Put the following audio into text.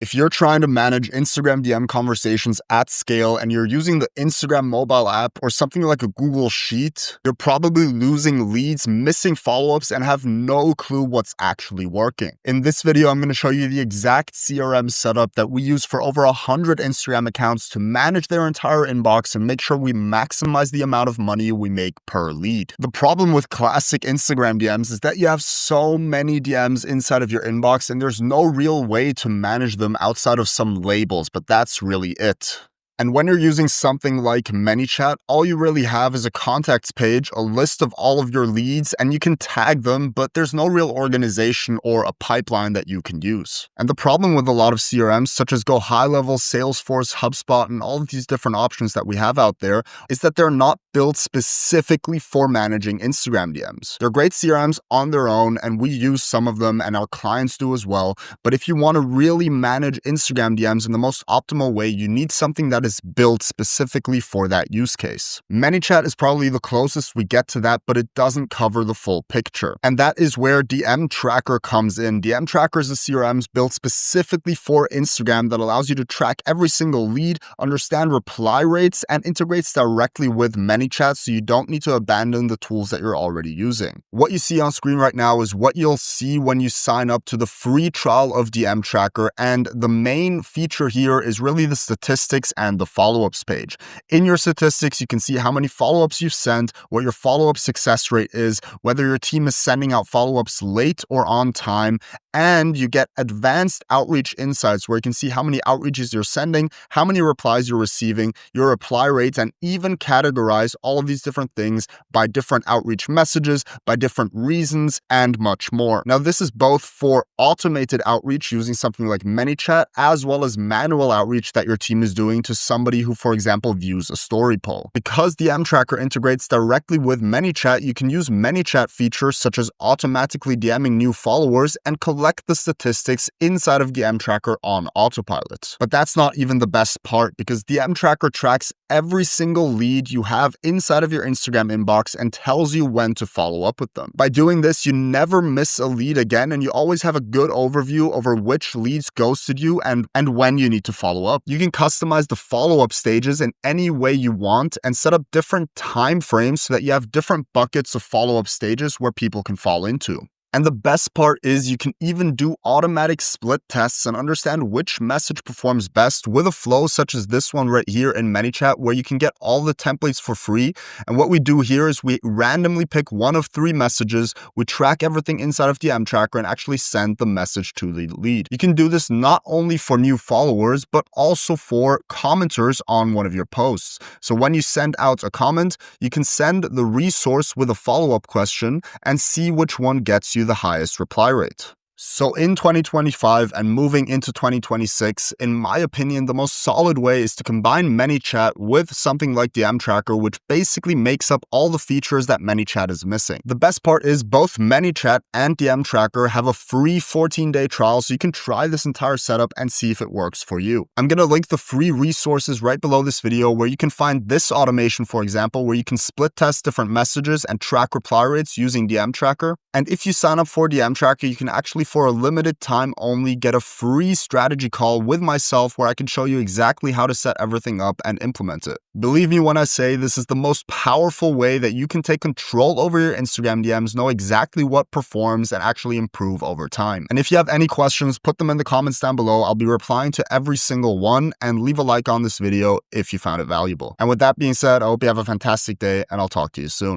If you're trying to manage Instagram DM conversations at scale and you're using the Instagram mobile app or something like a Google Sheet, you're probably losing leads, missing follow-ups, and have no clue what's actually working. In this video, I'm going to show you the exact CRM setup that we use for over 100 Instagram accounts to manage their entire inbox and make sure we maximize the amount of money we make per lead. The problem with classic Instagram DMs is that you have so many DMs inside of your inbox and there's no real way to manage them outside of some labels, but that's really it. And when you're using something like ManyChat, all you really have is a contacts page, a list of all of your leads, and you can tag them, but there's no real organization or a pipeline that you can use. And the problem with a lot of CRMs, such as Go High Level, Salesforce, HubSpot, and all of these different options that we have out there, is that they're not built specifically for managing Instagram DMs. They're great CRMs on their own, and we use some of them, and our clients do as well. But if you want to really manage Instagram DMs in the most optimal way, you need something that is built specifically for that use case. ManyChat is probably the closest we get to that, but it doesn't cover the full picture. And that is where dmtracker comes in. dmtracker is a CRM built specifically for Instagram that allows you to track every single lead, understand reply rates, and integrates directly with ManyChat, so you don't need to abandon the tools that you're already using. What you see on screen right now is what you'll see when you sign up to the free trial of dmtracker, and the main feature here is really the statistics and the follow-ups page. In your statistics, you can see how many follow-ups you've sent, what your follow-up success rate is, whether your team is sending out follow-ups late or on time, and you get advanced outreach insights where you can see how many outreaches you're sending, how many replies you're receiving, your reply rates, and even categorize all of these different things by different outreach messages, by different reasons, and much more. Now, this is both for automated outreach using something like ManyChat, as well as manual outreach that your team is doing to somebody who, for example, views a story poll. Because dmtracker integrates directly with ManyChat, you can use ManyChat features such as automatically DMing new followers and collect the statistics inside of dmtracker on autopilot. But that's not even the best part, because dmtracker tracks every single lead you have inside of your Instagram inbox and tells you when to follow up with them. By doing this, you never miss a lead again, and you always have a good overview over which leads ghosted you and when you need to follow up. You can customize the follow-up stages in any way you want and set up different time frames so that you have different buckets of follow-up stages where people can fall into. And the best part is you can even do automatic split tests and understand which message performs best with a flow such as this one right here in ManyChat, where you can get all the templates for free. And what we do here is we randomly pick one of 3 messages, we track everything inside of dmtracker and actually send the message to the lead. You can do this not only for new followers, but also for commenters on one of your posts. So when you send out a comment, you can send the resource with a follow-up question and see which one gets you the highest reply rate. So in 2025 and moving into 2026, in my opinion, the most solid way is to combine ManyChat with something like dmtracker, which basically makes up all the features that ManyChat is missing. The best part is both ManyChat and dmtracker have a free 14-day trial, so you can try this entire setup and see if it works for you. I'm going to link the free resources right below this video where you can find this automation, for example, where you can split test different messages and track reply rates using dmtracker. And if you sign up for dmtracker, you can actually, for a limited time only, get a free strategy call with myself where I can show you exactly how to set everything up and implement it. Believe me when I say this is the most powerful way that you can take control over your Instagram DMs, know exactly what performs, and actually improve over time. And if you have any questions, put them in the comments down below. I'll be replying to every single one, and leave a like on this video if you found it valuable. And with that being said, I hope you have a fantastic day, and I'll talk to you soon.